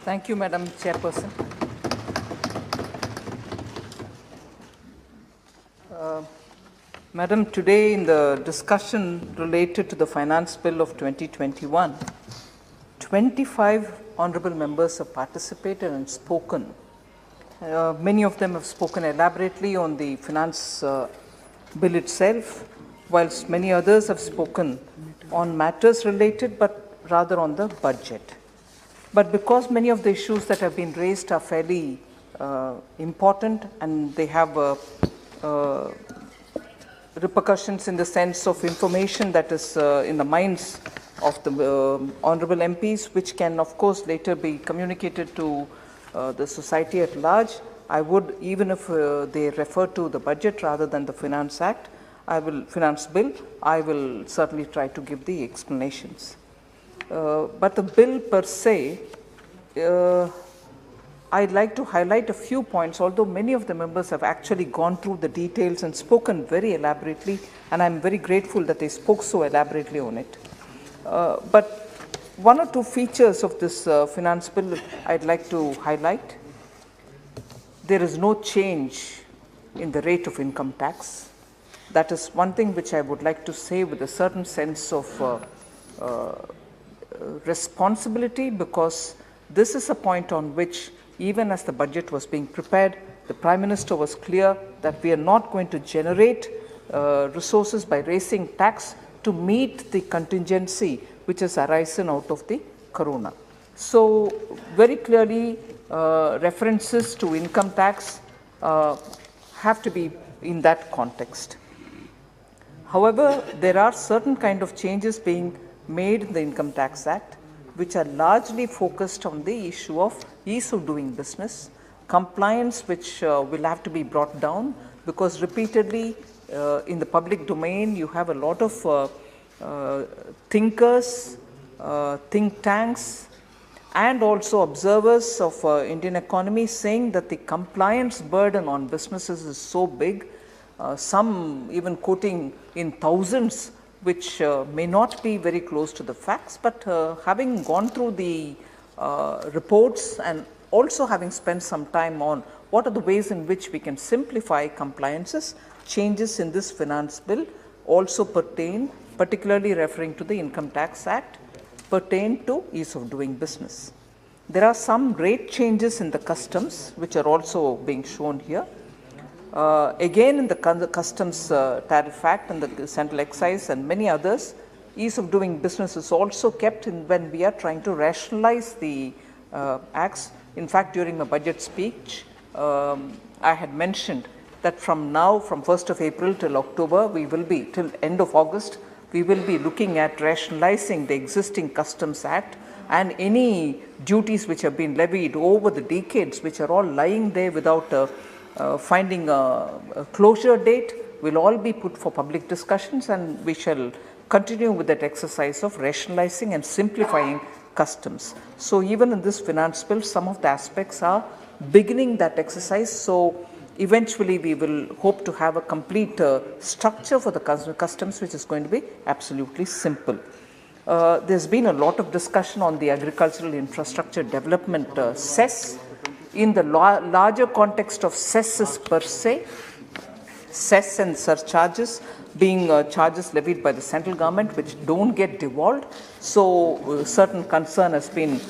Thank you, Madam Chairperson. Madam, today in the discussion related to the Finance Bill of 2021, 25 honourable members have participated and spoken. Many of them have spoken elaborately on the finance bill itself, whilst many others have spoken on matters related but rather on the budget. But because many of the issues that have been raised are fairly important and they have repercussions in the sense of information that is in the minds of the honourable MPs, which can of course later be communicated to the society at large, I would, even if they refer to the budget rather than the Finance Bill, I will certainly try to give the explanations. But the bill per se, I'd like to highlight a few points, although many of the members have actually gone through the details and spoken very elaborately, and I'm very grateful that they spoke so elaborately on it. But one or two features of this finance bill I'd like to highlight. There is no change in the rate of income tax. That is one thing which I would like to say with a certain sense of responsibility, because this is a point on which, even as the budget was being prepared, the Prime Minister was clear that we are not going to generate resources by raising tax to meet the contingency which has arisen out of the corona. So very clearly references to income tax have to be in that context. However, there are certain kind of changes being made in the Income Tax Act which are largely focused on the issue of ease of doing business, compliance which will have to be brought down, because repeatedly in the public domain you have a lot of thinkers, think tanks and also observers of Indian economy saying that the compliance burden on businesses is so big, some even quoting in thousands, which may not be very close to the facts, but having gone through the reports and also having spent some time on what are the ways in which we can simplify compliances, changes in this finance bill also pertain, particularly referring to the Income Tax Act, pertain to ease of doing business. There are some rate changes in the customs which are also being shown here. Again, in the Customs Tariff Act and the Central Excise and many others, ease of doing business is also kept in when we are trying to rationalize the acts. In fact, during my budget speech, I had mentioned that from now, from 1st of April till October, we will be, till end of August, we will be looking at rationalizing the existing Customs Act and any duties which have been levied over the decades, which are all lying there without finding a closure date, will all be put for public discussions, and we shall continue with that exercise of rationalizing and simplifying customs. So even in this finance bill, some of the aspects are beginning that exercise. So eventually we will hope to have a complete structure for the customs which is going to be absolutely simple. There's been a lot of discussion on the agricultural infrastructure development cess. In the larger context of cesses per se, cess and surcharges being charges levied by the central government which don't get devolved. So certain concern has been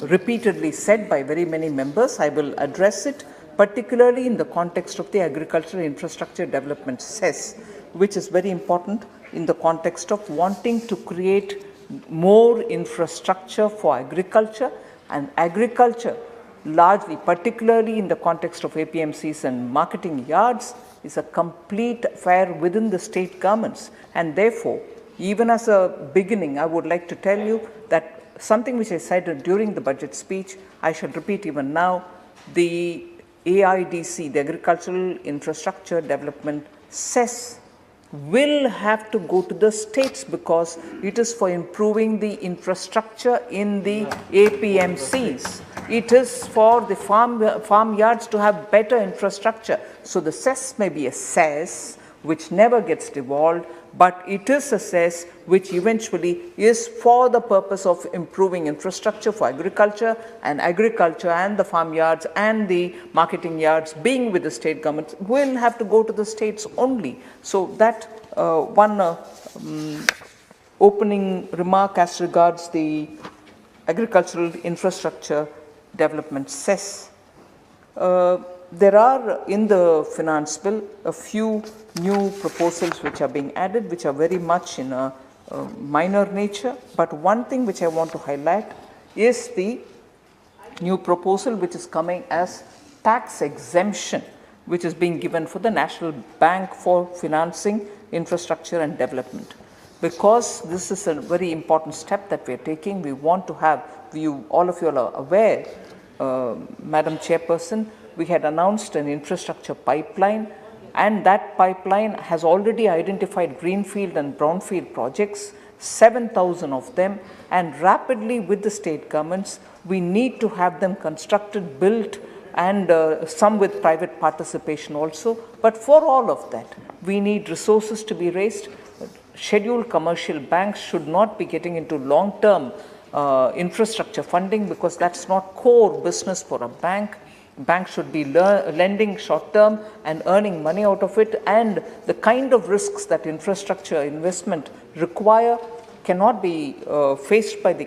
repeatedly said by very many members. I will address it particularly in the context of the agricultural infrastructure development cess, which is very important in the context of wanting to create more infrastructure for agriculture, and agriculture largely, particularly in the context of APMCs and marketing yards, is a complete affair within the state governments. And therefore, even as a beginning, I would like to tell you that something which I said during the budget speech, I shall repeat even now, the AIDC, the Agricultural Infrastructure Development cess, will have to go to the states because it is for improving the infrastructure in the APMCs. It is for the farm yards to have better infrastructure. So the cess may be a cess which never gets devolved, but it is a cess which eventually is for the purpose of improving infrastructure for agriculture and the farmyards and the marketing yards being with the state governments will have to go to the states only. So that one opening remark as regards the agricultural infrastructure development cess. There are in the finance bill a few new proposals which are being added, which are very much in a minor nature, but one thing which I want to highlight is the new proposal which is coming as tax exemption, which is being given for the National Bank for financing infrastructure and development. Because this is a very important step that we are taking, we want to have, all of you are aware, Madam Chairperson, we had announced an infrastructure pipeline, and that pipeline has already identified greenfield and brownfield projects, 7,000 of them, and rapidly with the state governments, we need to have them constructed, built, and some with private participation also. But for all of that, we need resources to be raised. Scheduled commercial banks should not be getting into long-term infrastructure funding, because that's not core business for a bank. Banks should be lending short-term and earning money out of it, and the kind of risks that infrastructure investment require cannot be faced by the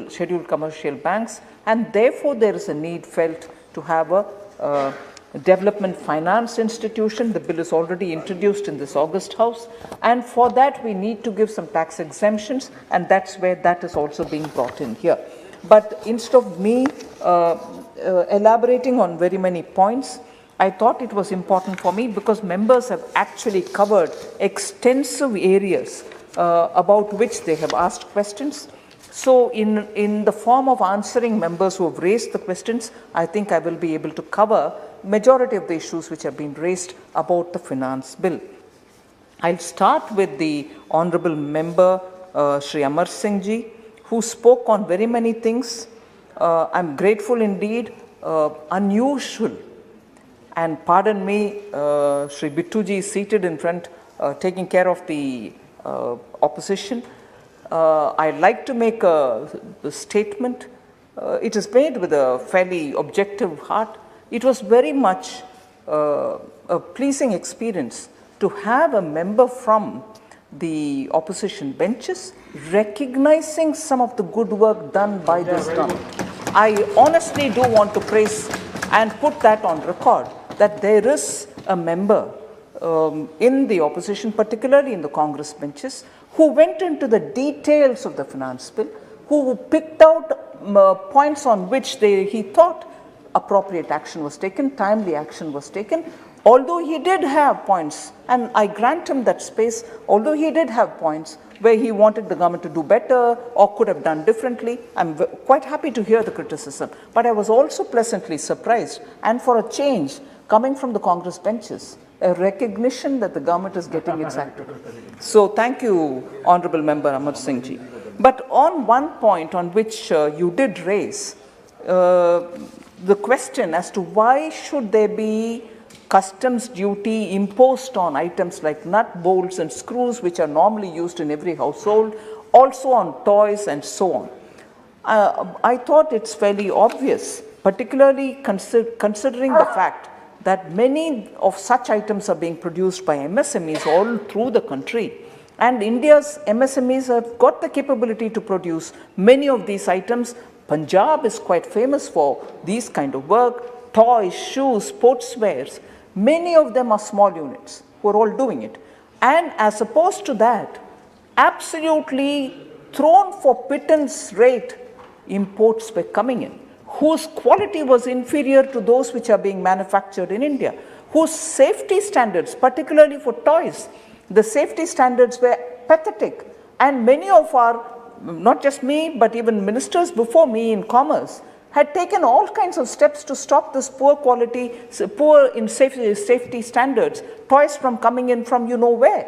scheduled commercial banks, and therefore there is a need felt to have a development finance institution. The bill is already introduced in this August House, and for that we need to give some tax exemptions, and that's where that is also being brought in here. But instead of me elaborating on very many points, I thought it was important for me, because members have actually covered extensive areas about which they have asked questions. So in the form of answering members who have raised the questions, I think I will be able to cover majority of the issues which have been raised about the finance bill. I'll start with the Honorable Member Shri Amar Singh ji, who spoke on very many things. I'm grateful indeed, unusual, and pardon me, Shri Bittu ji is seated in front taking care of the opposition. I'd like to make a statement. It is made with a fairly objective heart. It was very much a pleasing experience to have a member from the opposition benches recognizing some of the good work done by this government. I honestly do want to praise and put that on record, that there is a member in the opposition, particularly in the Congress benches, who went into the details of the finance bill, who picked out points on which he thought appropriate action was taken, timely action was taken. Although he did have points, and I grant him that space, although he did have points where he wanted the government to do better or could have done differently, I'm quite happy to hear the criticism. But I was also pleasantly surprised, and for a change, coming from the Congress benches, a recognition that the government is getting its act together. So thank you, Honorable Member Amar Singh ji. But on one point on which you did raise, the question as to why should there be customs duty imposed on items like nut, bolts and screws, which are normally used in every household, also on toys and so on. I thought it's fairly obvious, particularly considering the fact that many of such items are being produced by MSMEs all through the country. And India's MSMEs have got the capability to produce many of these items. Punjab is quite famous for these kind of work, toys, shoes, sportswears. Many of them are small units who are all doing it. And as opposed to that, absolutely thrown for pittance rate imports were coming in, whose quality was inferior to those which are being manufactured in India, whose safety standards, particularly for toys, the safety standards were pathetic. And many of our, not just me, but even ministers before me in commerce, had taken all kinds of steps to stop this poor quality, poor in safety standards, toys from coming in from you know where.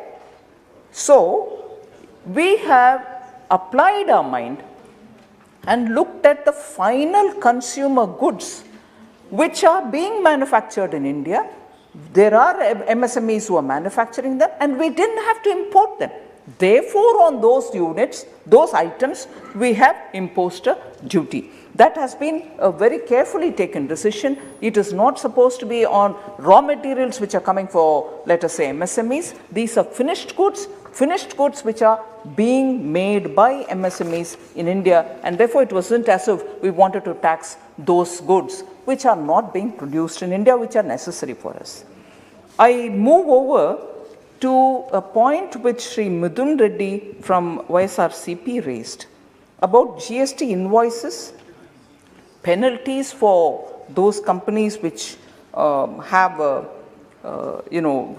So we have applied our mind and looked at the final consumer goods which are being manufactured in India, There are MSMEs who are manufacturing them, and we didn't have to import them. Therefore, on those units, those items, we have imposed a duty. That has been a very carefully taken decision. It is not supposed to be on raw materials which are coming for, let us say, MSMEs. These are finished goods which are being made by MSMEs in India, and therefore it wasn't as if we wanted to tax those goods which are not being produced in India, which are necessary for us. I move over to a point which Sri Midun Reddy from YSRCP raised about GST invoices, penalties for those companies which have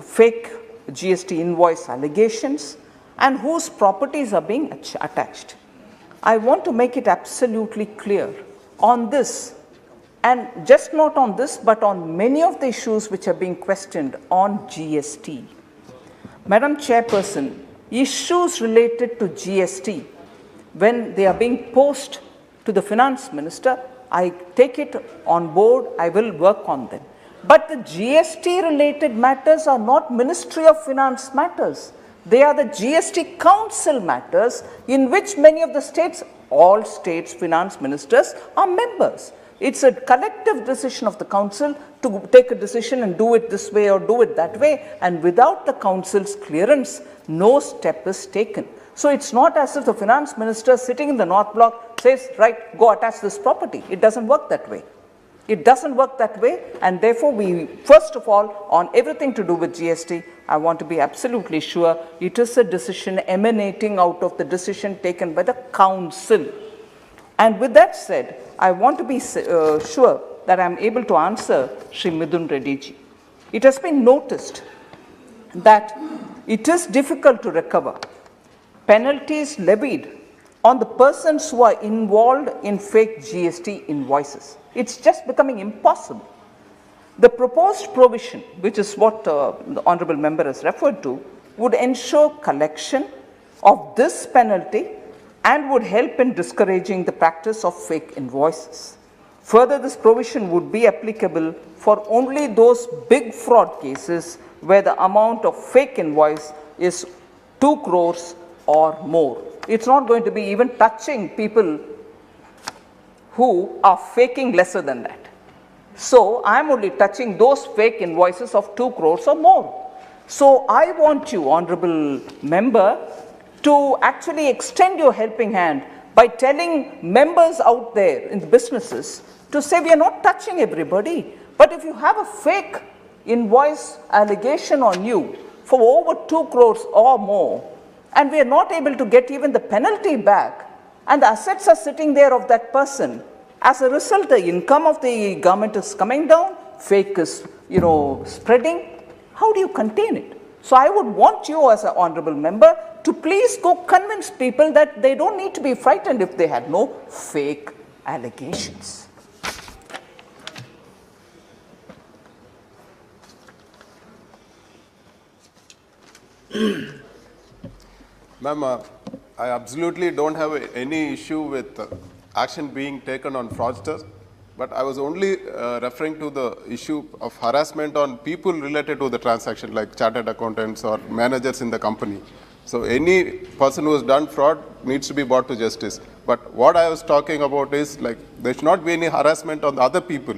fake GST invoice allegations and whose properties are being attached. I want to make it absolutely clear on this, and just not on this, but on many of the issues which are being questioned on GST. Madam Chairperson, issues related to GST, when they are being posed to the Finance Minister, I take it on board, I will work on them. But the GST related matters are not Ministry of Finance matters. They are the GST Council matters in which many of the states, all states' finance ministers are members. It's a collective decision of the council to take a decision and do it this way or do it that way, and without the council's clearance, no step is taken. So it's not as if the finance minister sitting in the North Block says, right, go attach this property. It doesn't work that way. It doesn't work that way, and therefore we, first of all, on everything to do with GST, I want to be absolutely sure it is a decision emanating out of the decision taken by the council. And with that said, I want to be sure that I am able to answer Sri Midun Reddy ji. It has been noticed that it is difficult to recover penalties levied on the persons who are involved in fake GST invoices. It's just becoming impossible. The proposed provision, which is what the Honourable Member has referred to, would ensure collection of this penalty and would help in discouraging the practice of fake invoices. Further, this provision would be applicable for only those big fraud cases where the amount of fake invoice is 2 crores or more. It's not going to be even touching people who are faking lesser than that. So I'm only touching those fake invoices of 2 crores or more. So I want you, Honourable Member, to actually extend your helping hand by telling members out there in the businesses to say we are not touching everybody, but if you have a fake invoice allegation on you for over 2 crores or more, and we are not able to get even the penalty back, and the assets are sitting there of that person, as a result the income of the government is coming down, fake is spreading, how do you contain it? So I would want you as an Honourable Member to please go convince people that they don't need to be frightened if they had no fake allegations. Ma'am, I absolutely don't have any issue with action being taken on fraudsters, but I was only referring to the issue of harassment on people related to the transaction, like chartered accountants or managers in the company. So any person who has done fraud needs to be brought to justice. But what I was talking about is, like, there should not be any harassment on the other people.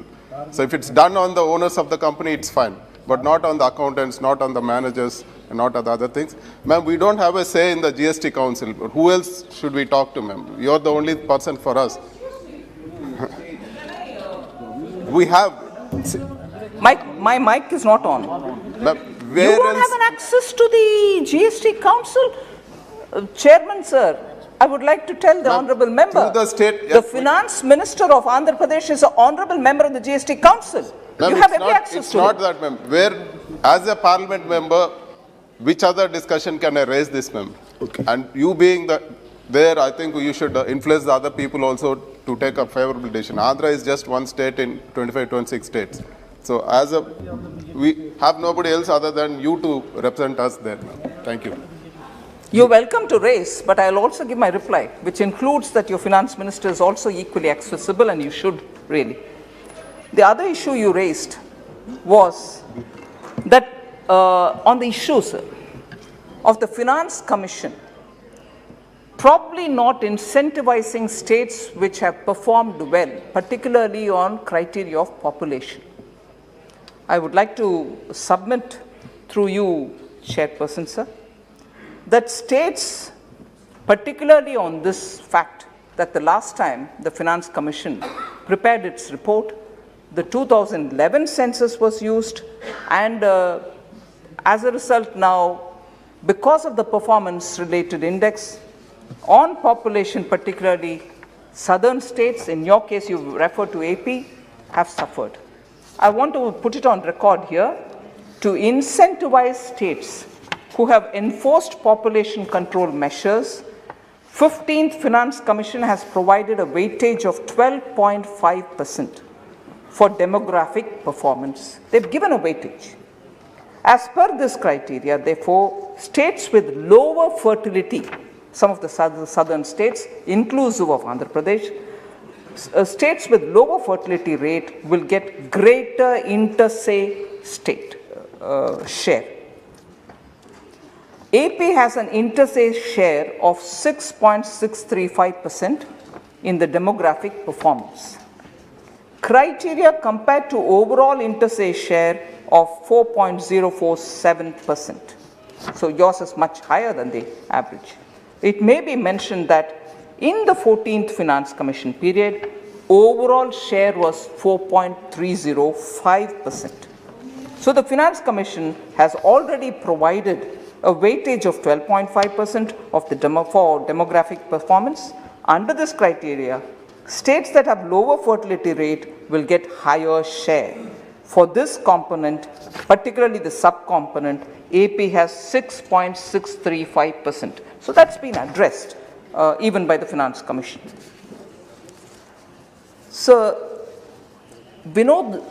So if it's done on the owners of the company, it's fine, but not on the accountants, not on the managers, and not on the other things. Ma'am, we don't have a say in the GST Council. But who else should we talk to, ma'am? You're the only person for us. We have. My mic is not on. Where you don't else? have an access to the GST Council? Chairman, sir, I would like to tell the Honourable Member, the Finance Minister of Andhra Pradesh is an Honourable Member of the GST Council. You have every access to it. It's not that, ma'am. Where, as a Parliament member, which other discussion can I raise this, ma'am? Okay. And you being there, I think you should influence the other people also to take a favourable decision. Andhra is just one state in 25-26 states. So we have nobody else other than you to represent us there, ma'am. Thank you. You're welcome to raise, but I'll also give my reply, which includes that your Finance Minister is also equally accessible, and you should really. The other issue you raised was that on the issues of the Finance Commission probably not incentivizing states which have performed well, particularly on criteria of population. I would like to submit through you, Chairperson, sir, that states, particularly on this fact that the last time the Finance Commission prepared its report, the 2011 census was used, and as a result now, because of the performance related index on population, particularly southern states, in your case you refer to AP, have suffered. I want to put it on record here to incentivize states who have enforced population control measures. 15th Finance Commission has provided a weightage of 12.5% for demographic performance. They've given a weightage. As per this criteria, therefore, states with lower fertility, some of the southern states, inclusive of Andhra Pradesh, states with lower fertility rate will get greater interstate state share. AP has an interstate share of 6.635% in the demographic performance. Criteria compared to overall interstate share of 4.047%. So yours is much higher than the average. It may be mentioned that in the 14th Finance Commission period, overall share was 4.305%. So the Finance Commission has already provided a weightage of 12.5% of the for demographic performance. Under this criteria, states that have lower fertility rate will get higher share. For this component, particularly the subcomponent, AP has 6.635%. So that's been addressed even by the Finance Commission. So, Vinayak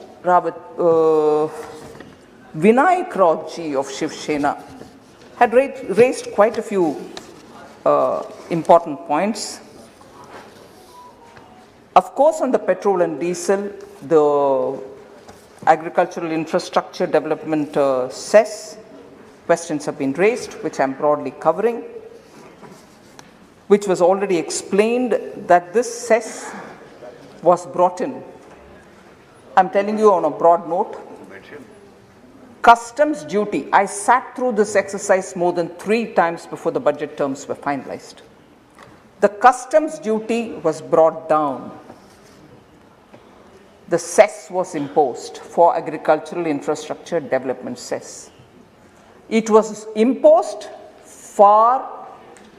Rautji of Shiv Sena had raised quite a few important points. Of course, on the petrol and diesel, the agricultural infrastructure development cess, questions have been raised, which I'm broadly covering, which was already explained that this cess was brought in. I'm telling you on a broad note. Customs duty, I sat through this exercise more than 3 times before the budget terms were finalized. The customs duty was brought down. The cess was imposed for agricultural infrastructure development cess. It was imposed far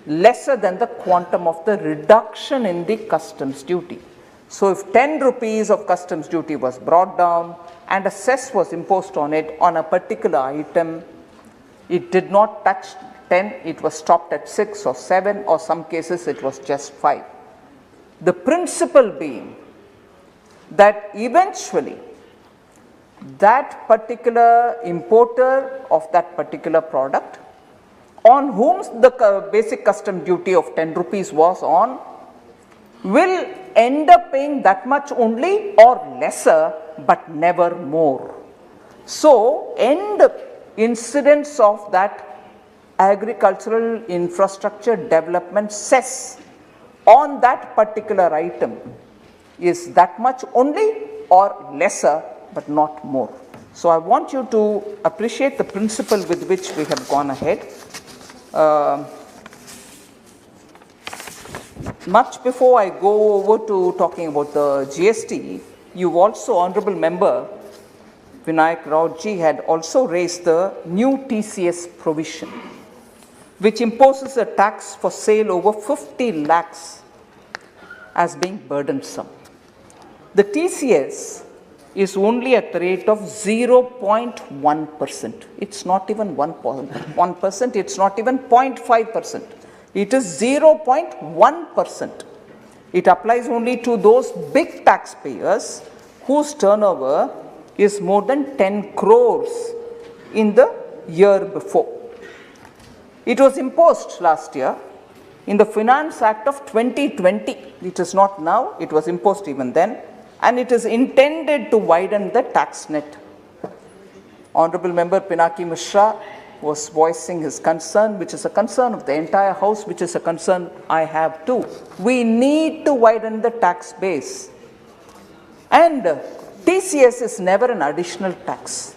lesser than the quantum of the reduction in the customs duty. So if 10 rupees of customs duty was brought down and a cess was imposed on it on a particular item, it did not touch 10, it was stopped at 6 or 7, or some cases it was just 5. The principle being that eventually that particular importer of that particular product, on whom the basic custom duty of 10 rupees was on, will end up paying that much only or lesser, but never more. So, end incidence of that agricultural infrastructure development cess on that particular item is that much only or lesser, but not more. So, I want you to appreciate the principle with which we have gone ahead. Much before I go over to talking about the GST, you also, Honorable Member Vinayak Rautji, had also raised the new TCS provision, which imposes a tax for sale over 50 lakhs as being burdensome. The TCS is only at the rate of 0.1%. It's not even 1%, it's not even 0.5%. It is 0.1%. It applies only to those big taxpayers whose turnover is more than 10 crores in the year before. It was imposed last year in the Finance Act of 2020. It is not now, it was imposed even then, and it is intended to widen the tax net Honorable Member Pinaki Mishra was voicing his concern, which is a concern of the entire House, which is a concern I have too. We need to widen the tax base. And TCS is never an additional tax.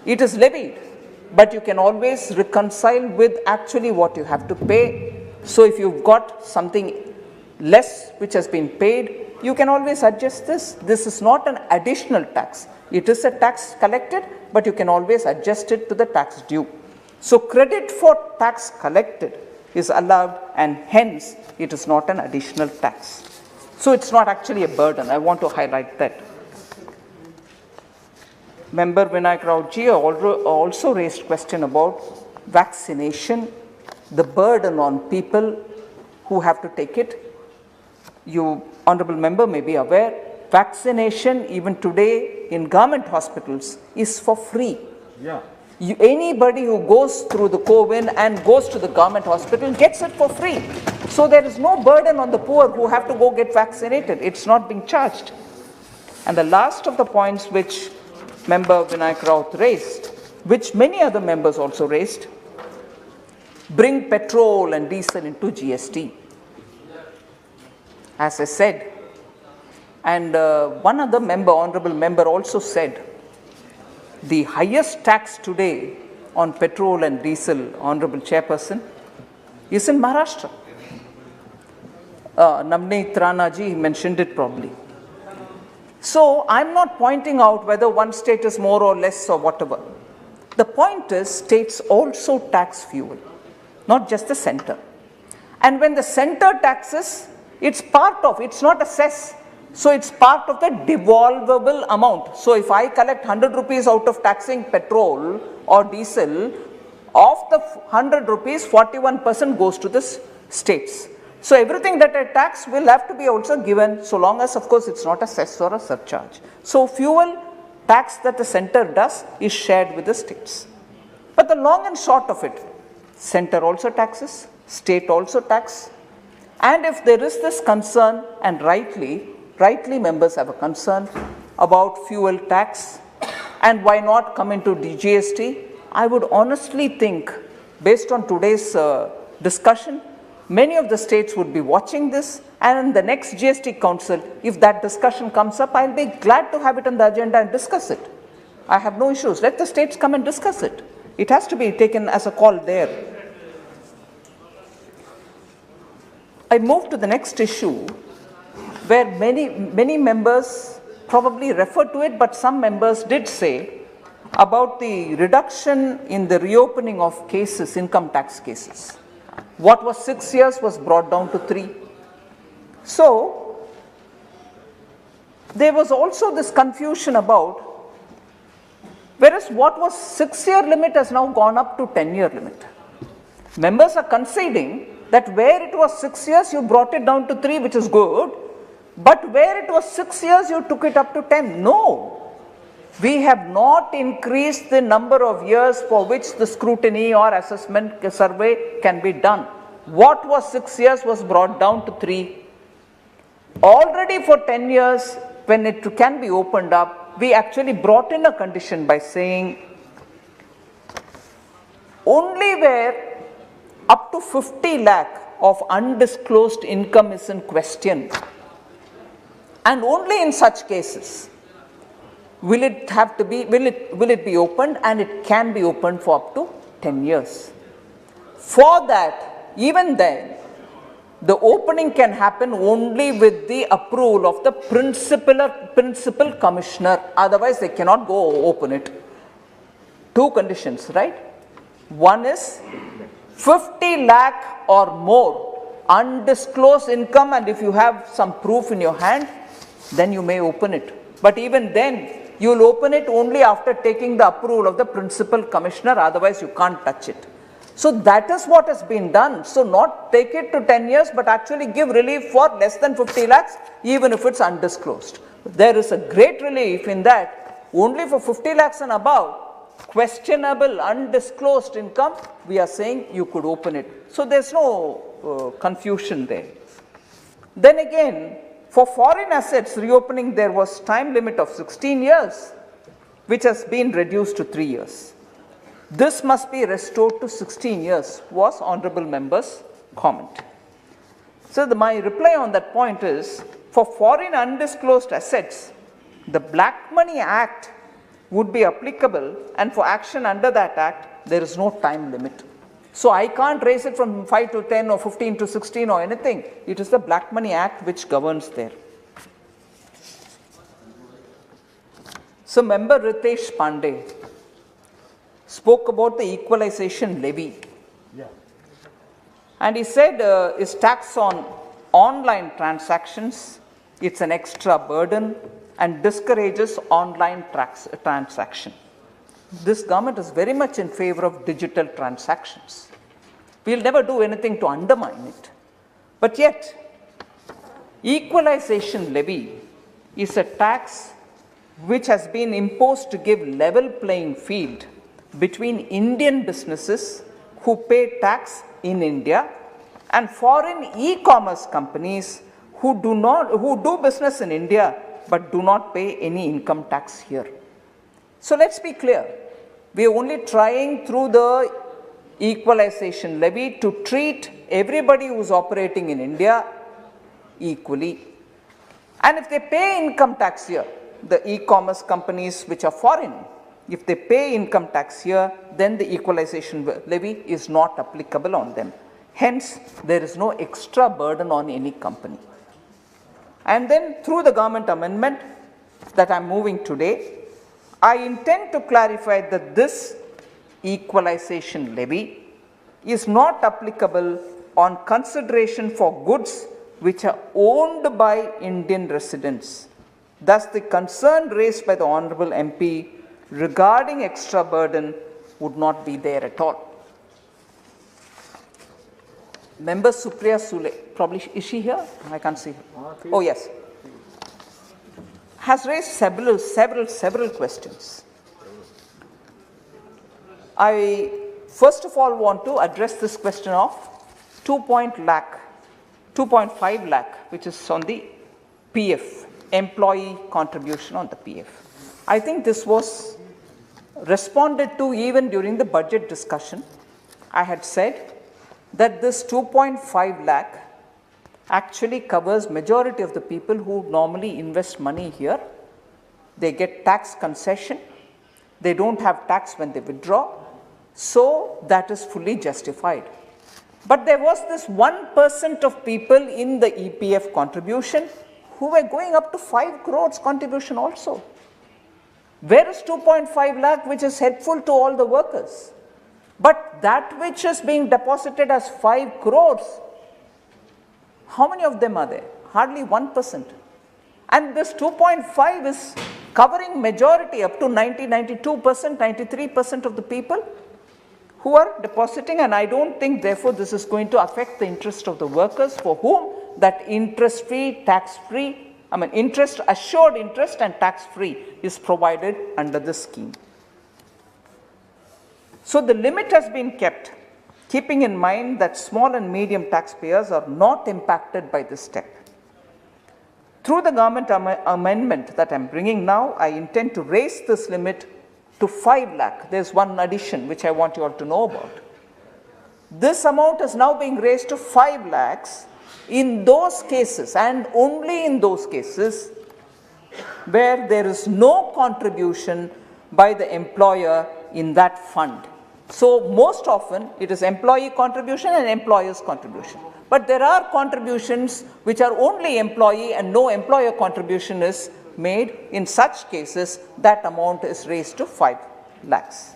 It is levied, but you can always reconcile with actually what you have to pay. So if you've got something less which has been paid, you can always adjust this. This is not an additional tax. It is a tax collected, but you can always adjust it to the tax due. So credit for tax collected is allowed, and hence it is not an additional tax. So it's not actually a burden. I want to highlight that. Member Vinayak Raoji also raised question about vaccination, the burden on people who have to take it. You, Honorable Member, may be aware, vaccination even today in government hospitals is for free. Yeah. Anybody who goes through the COVID and goes to the government hospital gets it for free. So there is no burden on the poor who have to go get vaccinated. It's not being charged. And the last of the points which Member Vinayak Raut raised, which many other members also raised, bring petrol and diesel into GST. As I said, and one other member, Honorable Member, also said, the highest tax today on petrol and diesel, Honorable Chairperson, is in Maharashtra. Navneet Ranaji mentioned it probably. So I'm not pointing out whether one state is more or less or whatever. The point is, states also tax fuel, not just the center. And when the center taxes, it's part of, it's not a cess. So it's part of the devolvable amount. So if I collect 100 rupees out of taxing petrol or diesel, of the 100 rupees, 41% goes to the states. So everything that I tax will have to be also given, so long as, of course, it's not a cess or a surcharge. So fuel tax that the center does is shared with the states. But the long and short of it, center also taxes, state also tax. And if there is this concern, and rightly members have a concern about fuel tax, and why not come into GST, I would honestly think, based on today's discussion, many of the states would be watching this, and in the next GST Council, if that discussion comes up, I'll be glad to have it on the agenda and discuss it. I have no issues. Let the states come and discuss it. It has to be taken as a call there. I move to the next issue, where many members probably referred to it, but some members did say about the reduction in the reopening of cases, income tax cases. What was 6 years was brought down to 3. So there was also this confusion about, whereas what was 6-year limit has now gone up to 10-year limit. Members are conceding that where it was 6 years, you brought it down to 3, which is good, but where it was 6 years, you took it up to 10. No, we have not increased the number of years for which the scrutiny or assessment survey can be done. What was 6 years was brought down to 3. Already for 10 years, when it can be opened up, we actually brought in a condition by saying only where up to 50 lakh of undisclosed income is in question, and only in such cases will it be opened, and it can be opened for up to 10 years. For that, even then, the opening can happen only with the approval of the principal commissioner. Otherwise, they cannot go open it. 2 conditions, right? One is 50 lakh or more undisclosed income, and if you have some proof in your hand, then you may open it. But even then, you will open it only after taking the approval of the principal commissioner. Otherwise, you can't touch it. So that is what has been done. So not take it to 10 years, but actually give relief for less than 50 lakhs, even if it's undisclosed. There is a great relief in that only for 50 lakhs and above, questionable, undisclosed income, we are saying you could open it. So there's no confusion there. Then again, for foreign assets reopening, there was time limit of 16 years. which has been reduced to 3 years. This must be restored to 16 years, was Honorable Member's comment. So my reply on that point is, for foreign undisclosed assets, the Black Money Act would be applicable, and for action under that act, there is no time limit. So I can't raise it from 5 to 10 or 15 to 16 or anything. It is the Black Money Act which governs there. So Member Ritesh Pandey spoke about the equalization levy. Yeah. And he said is tax on online transactions, it's an extra burden and discourages online transaction. This government is very much in favor of digital transactions. We'll never do anything to undermine it. But yet, equalization levy is a tax which has been imposed to give level playing field between Indian businesses who pay tax in India and foreign e-commerce companies who do business in India but do not pay any income tax here. So let's be clear. We are only trying through the equalization levy to treat everybody who is operating in India equally. And if they pay income tax here, the e-commerce companies which are foreign, if they pay income tax here, then the equalization levy is not applicable on them. Hence, there is no extra burden on any company. And then through the government amendment that I am moving today, I intend to clarify that this equalization levy is not applicable on consideration for goods which are owned by Indian residents. Thus, the concern raised by the Honorable MP regarding extra burden would not be there at all. Member Supriya Sule, probably, is she here? I can't see her. Oh, yes. Has raised several questions. I first of all want to address this question of 2.5 lakh, which is on the PF, employee contribution on the PF. I think this was responded to even during the budget discussion. I had said that this 2.5 lakh actually covers majority of the people who normally invest money here. They get tax concession. They don't have tax when they withdraw. So that is fully justified. But there was this 1% of people in the EPF contribution who were going up to 5 crores contribution also. Where is 2.5 lakh, which is helpful to all the workers? But that which is being deposited as 5 crores, how many of them are there? Hardly 1%. And this 2.5 is covering majority up to 90, 92%, 93% of the people who are depositing, and I don't think therefore this is going to affect the interest of the workers for whom that interest-free, tax-free, interest, assured interest and tax-free is provided under this scheme. So the limit has been kept, keeping in mind that small and medium taxpayers are not impacted by this step. Through the government amendment that I am bringing now, I intend to raise this limit to 5 lakh. There is one addition which I want you all to know about. This amount is now being raised to 5 lakhs in those cases, and only in those cases, where there is no contribution by the employer in that fund. So most often it is employee contribution and employer's contribution. But there are contributions which are only employee and no employer contribution is made. In such cases, that amount is raised to 5 lakhs.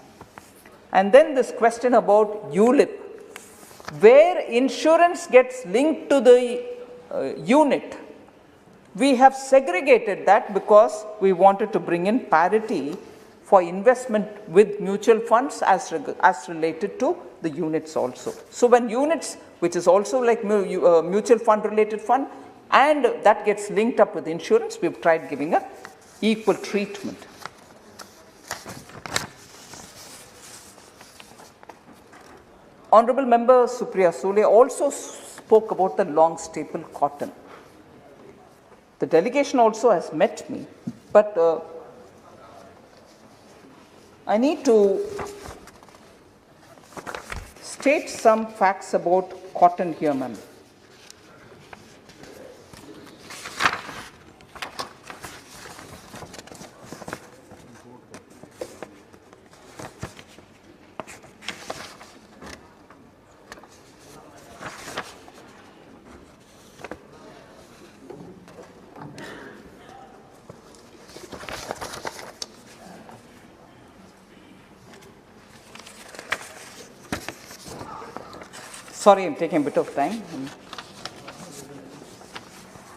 And then this question about ULIP, where insurance gets linked to the unit. We have segregated that because we wanted to bring in parity for investment with mutual funds as related to the units also. So when units, which is also like mutual fund related fund, and that gets linked up with insurance, we've tried giving a equal treatment. Honorable Member Supriya Sule also spoke about the long staple cotton. The delegation also has met me, but I need to state some facts about cotton here, ma'am. Sorry, I'm taking a bit of time.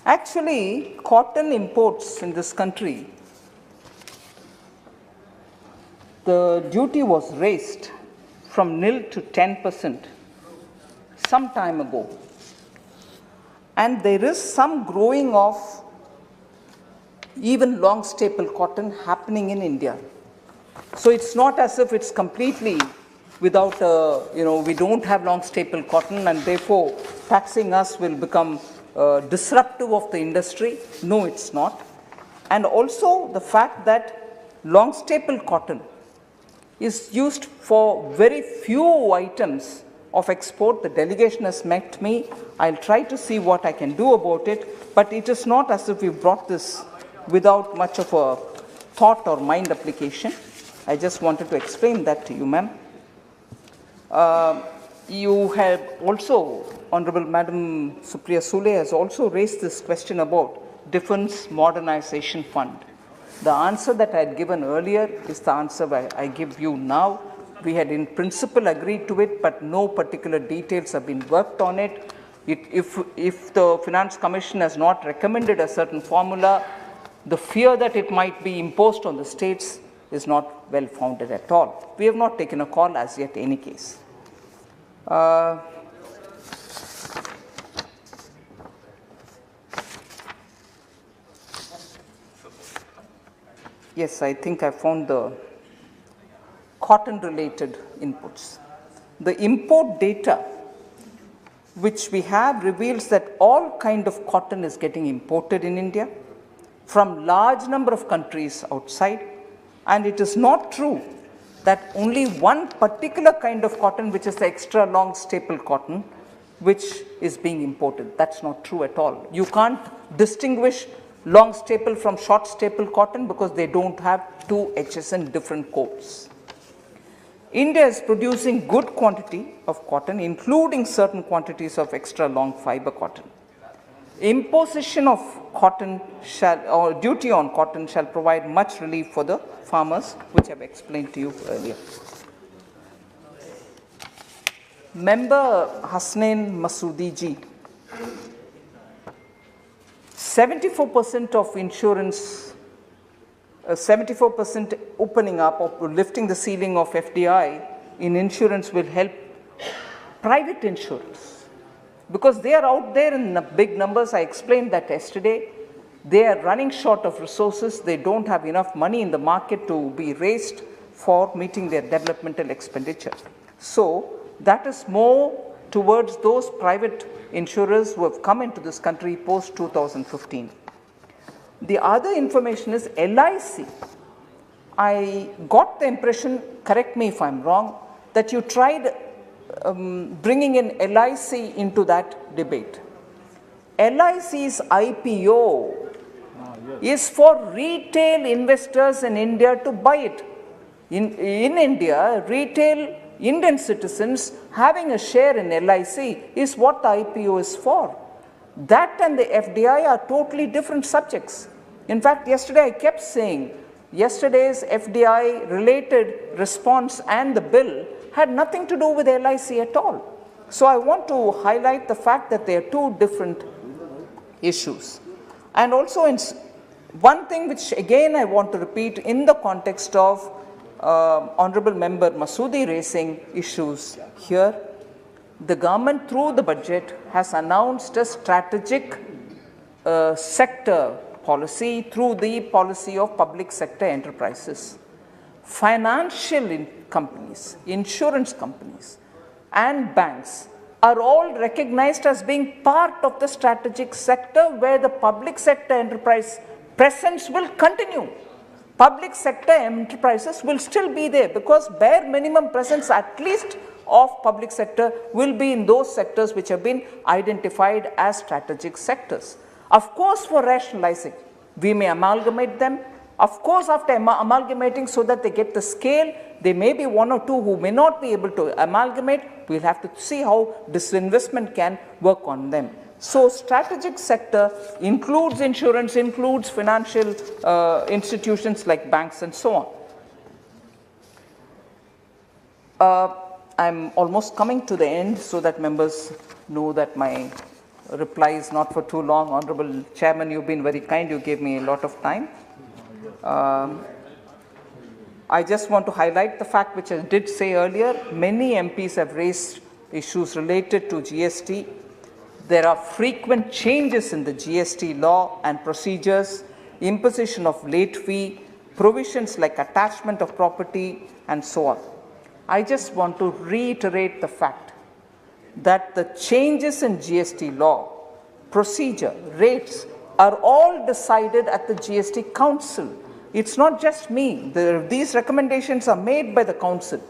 Actually, cotton imports in this country, the duty was raised from nil to 10% some time ago. And there is some growing of even long staple cotton happening in India. So it's not as if it's completely without, we don't have long staple cotton and therefore taxing us will become disruptive of the industry. No, it's not. And also the fact that long staple cotton is used for very few items of export. The delegation has met me. I'll try to see what I can do about it, but it is not as if we brought this without much of a thought or mind application. I just wanted to explain that to you, ma'am. You have also, Honorable Madam Supriya Sule has also raised this question about Defence Modernization Fund. The answer that I had given earlier is the answer I give you now. We had in principle agreed to it, but no particular details have been worked on it. If the Finance Commission has not recommended a certain formula, the fear that it might be imposed on the states is not well founded at all. We have not taken a call as yet, in any case. Yes, I think I found the cotton-related inputs. The import data which we have reveals that all kind of cotton is getting imported in India from large number of countries outside, and it is not true that only one particular kind of cotton, which is the extra long staple cotton, which is being imported. That's not true at all. You can't distinguish long staple from short staple cotton because they don't have two HSN different codes. India is producing good quantity of cotton, including certain quantities of extra long fiber cotton. Imposition of cotton or duty on cotton shall provide much relief for the farmers, which I've explained to you earlier. Member Hasnain Masoodi ji, 74% of insurance, 74% opening up or lifting the ceiling of FDI in insurance will help private insurance, because they are out there in big numbers. I explained that yesterday. They are running short of resources. They don't have enough money in the market to be raised for meeting their developmental expenditure. So that is more towards those private insurers who have come into this country post 2015. The other information is LIC. I got the impression, correct me if I'm wrong, that you tried bringing in LIC into that debate. LIC's IPO is for retail investors in India to buy it. In India, retail Indian citizens having a share in LIC is what the IPO is for. That and the FDI are totally different subjects. In fact, yesterday I kept saying, yesterday's FDI related response and the bill had nothing to do with LIC at all. So I want to highlight the fact that they are two different issues. And also one thing which again I want to repeat in the context of Honorable Member Masoodi raising issues here, the government through the budget has announced a strategic sector policy through the policy of public sector enterprises. Financial companies, insurance companies and banks are all recognized as being part of the strategic sector where the public sector enterprise presence will continue. public sector enterprises will still be there, because bare minimum presence at least of public sector will be in those sectors which have been identified as strategic sectors. Of course, for rationalizing, we may amalgamate them. Of course, after amalgamating so that they get the scale, there may be one or two who may not be able to amalgamate. We'll have to see how disinvestment can work on them. So strategic sector includes insurance, includes financial institutions like banks and so on. I'm almost coming to the end so that members know that my reply is not for too long. Honorable Chairman, you've been very kind. You gave me a lot of time. I just want to highlight the fact which I did say earlier. Many MPs have raised issues related to GST. There are frequent changes in the GST law and procedures, imposition of late fee, provisions like attachment of property, and so on. I just want to reiterate the fact that the changes in GST law, procedure, rates are all decided at the GST Council. It's not just me. These recommendations are made by the Council.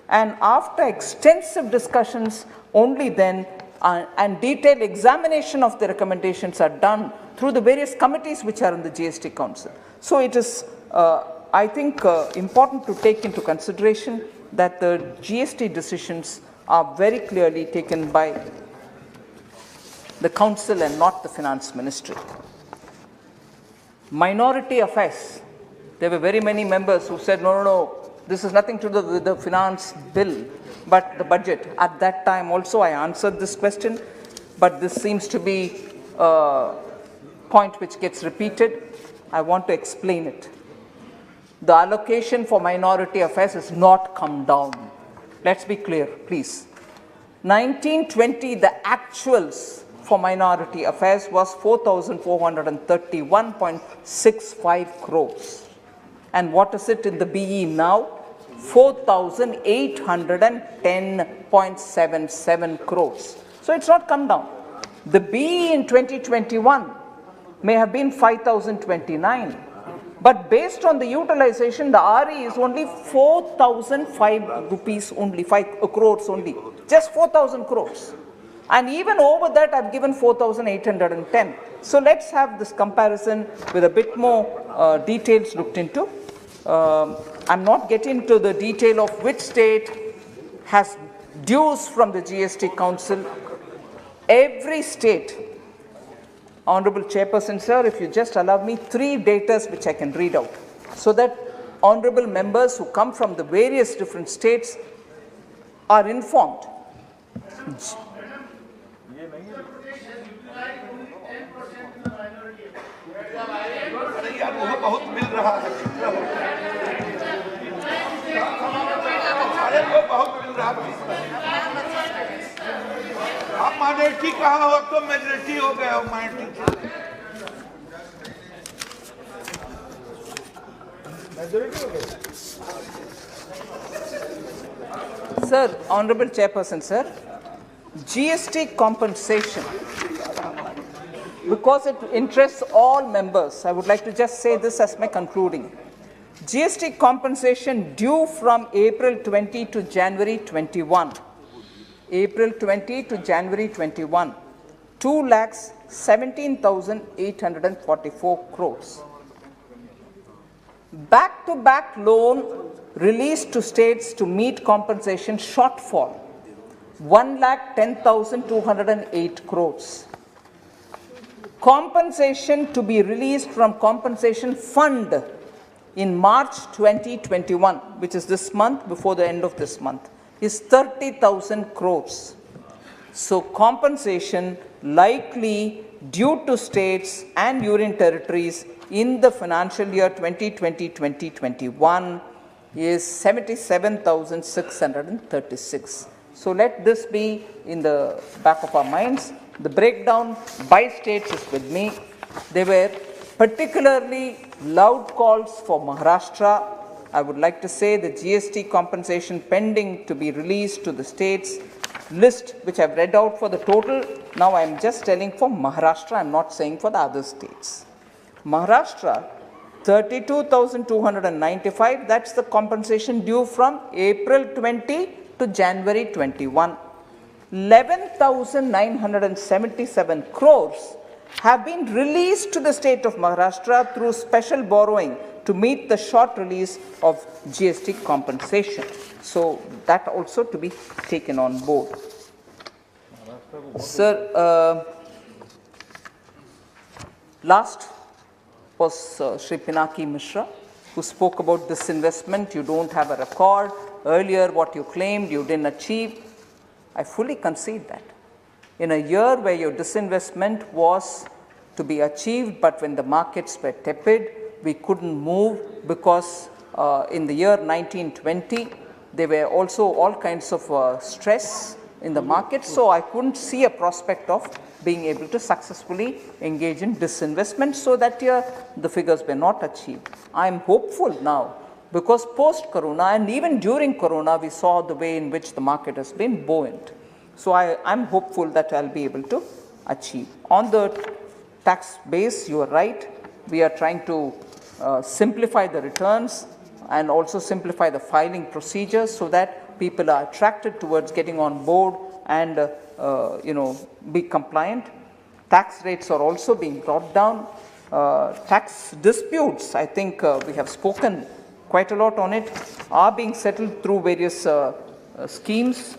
And after extensive discussions, only then and detailed examination of the recommendations are done through the various committees which are in the GST Council. So it is, I think, important to take into consideration that the GST decisions are very clearly taken by the Council and not the Finance Ministry. Minority affairs. There were very many members who said, no, this has nothing to do with the finance bill, but the budget. At that time also I answered this question, but this seems to be a point which gets repeated. I want to explain it. The allocation for minority affairs has not come down. Let's be clear, please. 1920, the actuals for minority affairs was 4,431.65 crores. And what is it in the BE now? 4,810.77 crores. So it's not come down. The BE in 2021 may have been 5,029. But based on the utilization, the RE is only 4,005 rupees only, 5 crores only. Just 4,000 crores. And even over that, I've given 4,810. So let's have this comparison with a bit more details looked into. I'm not getting into the detail of which state has dues from the GST Council. Every state, Honorable Chairperson, sir, if you just allow me 3 datas which I can read out, so that honorable members who come from the various different states are informed. आप minority कहा हो तो majority हो गए हो minority Sir, Honorable Chairperson, sir, GST compensation, because it interests all members, I would like to just say this as my concluding. GST compensation due from April 20 to January 21. April 20 to January 21, 2,17,844 crores. Back-to-back loan released to states to meet compensation shortfall, 1,10,208 crores. Compensation to be released from compensation fund in March 2021, which is this month, before the end of this month, is 30,000 crores. So compensation likely due to states and union territories in the financial year 2020-2021 is 77,636. So let this be in the back of our minds. The breakdown by states is with me. There were particularly loud calls for Maharashtra. I would like to say the GST compensation pending to be released to the states list, which I've read out for the total. Now I'm just telling for Maharashtra, I'm not saying for the other states. Maharashtra 32,295, that's the compensation due from April 20 to January 21. 11,977 crores have been released to the state of Maharashtra through special borrowing to meet the short release of GST compensation. So that also to be taken on board. Sir, last was Shri Pinaki Mishra, who spoke about disinvestment. You don't have a record. Earlier, what you claimed you didn't achieve. I fully concede that. In a year where your disinvestment was to be achieved, but when the markets were tepid, we couldn't move because in the year 1920, there were also all kinds of stress in the market. So I couldn't see a prospect of being able to successfully engage in disinvestment, so that year the figures were not achieved. I am hopeful now, because post-Corona and even during Corona, we saw the way in which the market has been buoyant. So I'm hopeful that I'll be able to achieve. On the tax base, you are right. We are trying to simplify the returns and also simplify the filing procedures so that people are attracted towards getting on board and be compliant. Tax rates are also being brought down. Tax disputes, I think we have spoken quite a lot on it, are being settled through various schemes.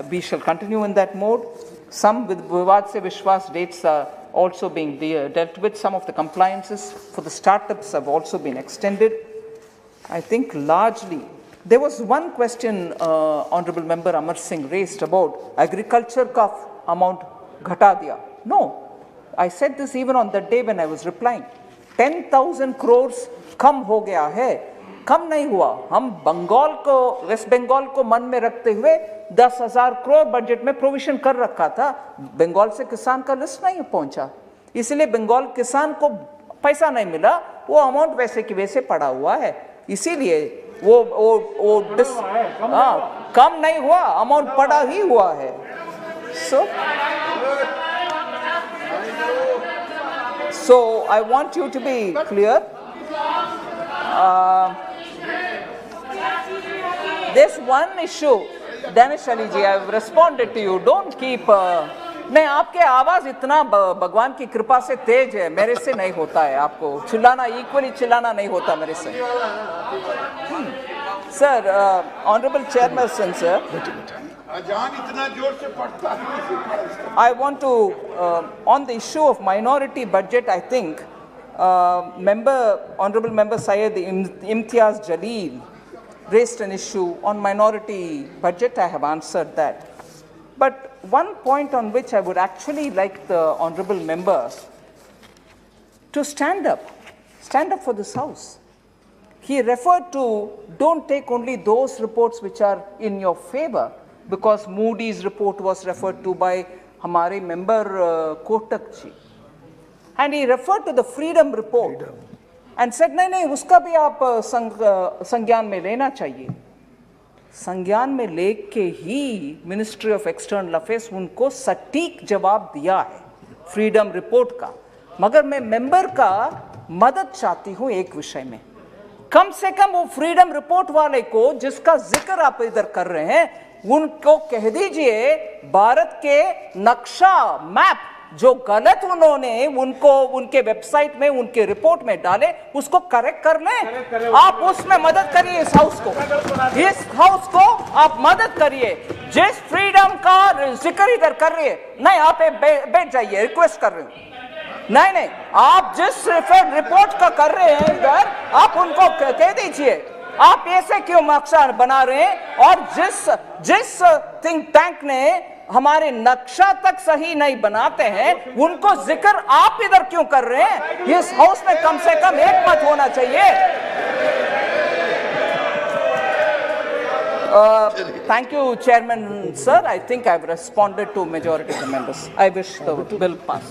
We shall continue in that mode. Some with Vivad Se Vishwas dates are also being dealt with. Some of the compliances for the startups have also been extended. I think largely, there was one question Honorable Member Amar Singh raised about agriculture ka amount ghata diya. No, I said this even on that day when I was replying. 10,000 crores kam ho gaya hai. कम नहीं हुआ. हम बंगाल को, waste Bengal को मन में रखते हुए 10,000 crore budget में प्रोविजन कर रखा था. बंगाल से किसान का लिस्ट नहीं पहुंचा, इसलिए बंगाल किसान को पैसा नहीं मिला. वो अमाउंट वैसे की वैसे पड़ा हुआ है, इसीलिए वो कम नहीं हुआ, अमाउंट पड़ा ही हुआ है. So I want you to be clear. There's one issue, Danish Ali ji, I've responded to you. Don't keep. नहीं, आपके आवाज इतना भगवान की कृपा से तेज है, मेरे से नहीं होता है. आपको चिल्लाना, इक्वली चिल्लाना नहीं होता मेरे से. Sir, Honorable Chairperson, sir, I want to, on the issue of minority budget, I think Honorable Member Syed Imtiaz Jaleel raised an issue on minority budget. I have answered that. But one point on which I would actually like the Honorable Member to stand up for this House. He referred to, don't take only those reports which are in your favor, because Moody's report was referred to by Hamare member Kotak ji. And he referred to the Freedom Report and said, नहीं, उसका भी आप संज्ञान में लेना चाहिए. संज्ञान में लेके ही मिनिस्ट्री ऑफ एक्सटर्नल अफेयर्स उनको सटीक जवाब दिया है फ्रीडम रिपोर्ट का. मगर मैं मेंबर का मदद चाहती हूं एक विषय में. कम से कम वो फ्रीडम रिपोर्ट वाले को, जिसका जिक्र आप इधर कर रहे हैं, उनको कह दीजिए भारत के नक्शा मैप जो गलत उन्होंने उनको उनके वेबसाइट में, उनके रिपोर्ट में डाले, उसको करेक्ट कर लें. आप उसमें मदद करिए इस हाउस को. इस हाउस को आप मदद करिए. जिस फ्रीडम का जिक्र इधर कर रही है, नहीं आप बैठ जाइए, रिक्वेस्ट कर रहे हूं. नहीं, आप जिस रिपोर्ट का कर रहे हैं इधर, आप उनको कह दीजिए. आप ऐसे क्यों नक्शा बना रहे हैं? और जिस थिंक टैंक ने हमारे नक्शा तक सही नहीं बनाते हैं, उनको जिक्र आप इधर क्यों कर रहे हैं? इस हाउस में कम से कम एक मत होना चाहिए. Thank you, Chairman, sir. I think I've responded to majority of the members. I wish the bill pass.